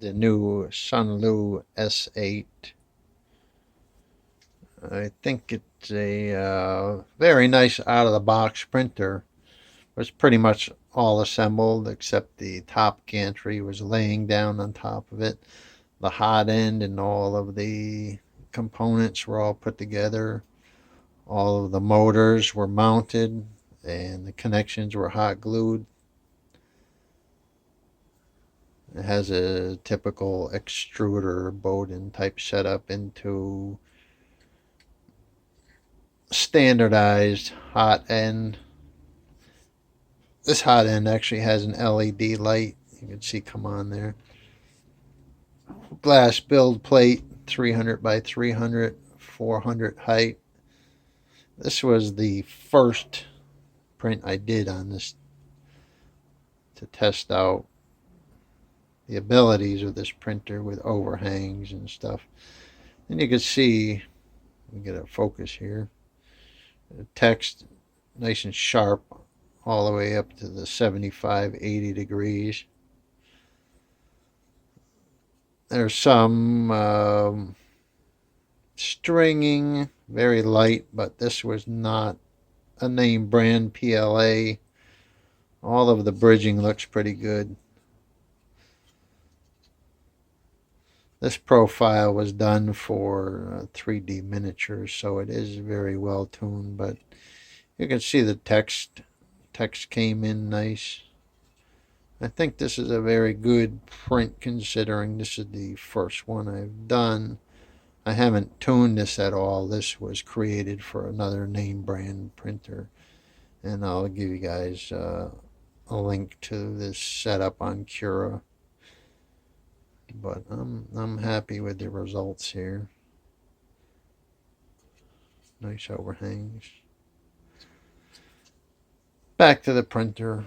the new Sunlu S8. I think it's a very nice out-of-the-box printer. It was pretty much all assembled except the top gantry was laying down on top of it. The hot end and all of the components were all put together. All of the motors were mounted and the connections were hot glued. It has a typical extruder Bowden type setup into standardized hot end. This hot end actually has an LED light. You can see come on there. Glass build plate, 300 by 300, 400 height. This was the first print I did on this to test out the abilities of this printer with overhangs and stuff. And you can see, we get a focus here, the text nice and sharp all the way up to the 75, 80 degrees. There's some stringing, very light, but this was not a name brand PLA. All of the bridging looks pretty good. This profile was done for 3D miniatures, so it is very well tuned, but you can see the text came in nice. I think this is a very good print considering this is the first one I've done. I haven't tuned this at all. This was created for another name brand printer, and I'll give you guys a link to this setup on Cura. But I'm happy with the results here. Nice overhangs. Back to the printer.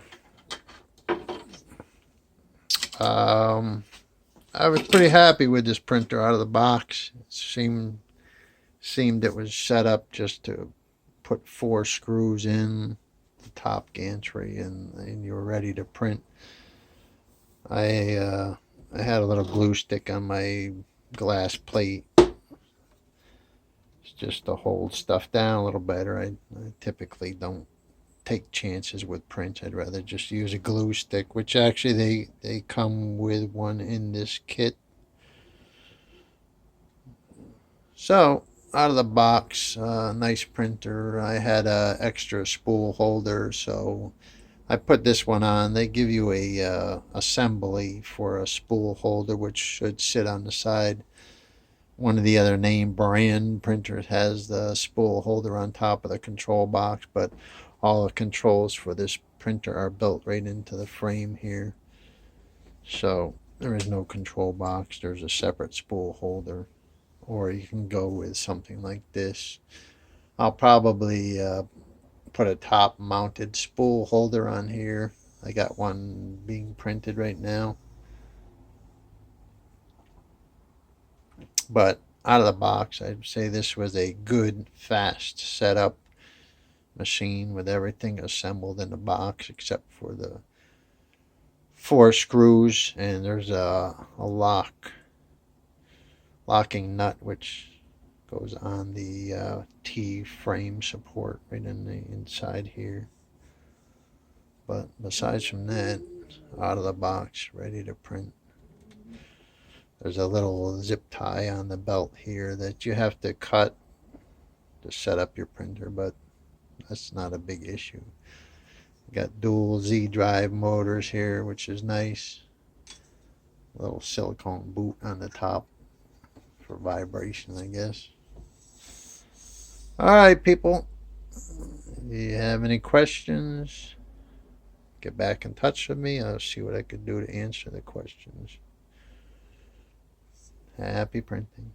I was pretty happy with this printer out of the box. It seemed it was set up just to put 4 screws in the top gantry and you're ready to print. I had a little glue stick on my glass plate. It's just to hold stuff down a little better. I typically don't take chances with prints. I'd rather just use a glue stick, which actually they come with one in this kit. So out of the box, nice printer. I had a extra spool holder, so I put this one on. They give you a assembly for a spool holder, which should sit on the side. One of the other name brand printers has the spool holder on top of the control box, but all the controls for this printer are built right into the frame here. So there is no control box. There's a separate spool holder, or you can go with something like this. I'll probably put a top mounted spool holder on here. I got one being printed right now. But out of the box, I'd say this was a good, fast setup machine with everything assembled in the box except for the 4 screws, and there's a locking nut which goes on the T frame support right in the inside here. But besides from that, out of the box, ready to print. There's a little zip tie on the belt here that you have to cut to set up your printer, but that's not a big issue. Got dual Z drive motors here, which is nice. A little silicone boot on the top for vibration, I guess. Alright, people. If you have any questions, get back in touch with me. I'll see what I could do to answer the questions. Happy printing.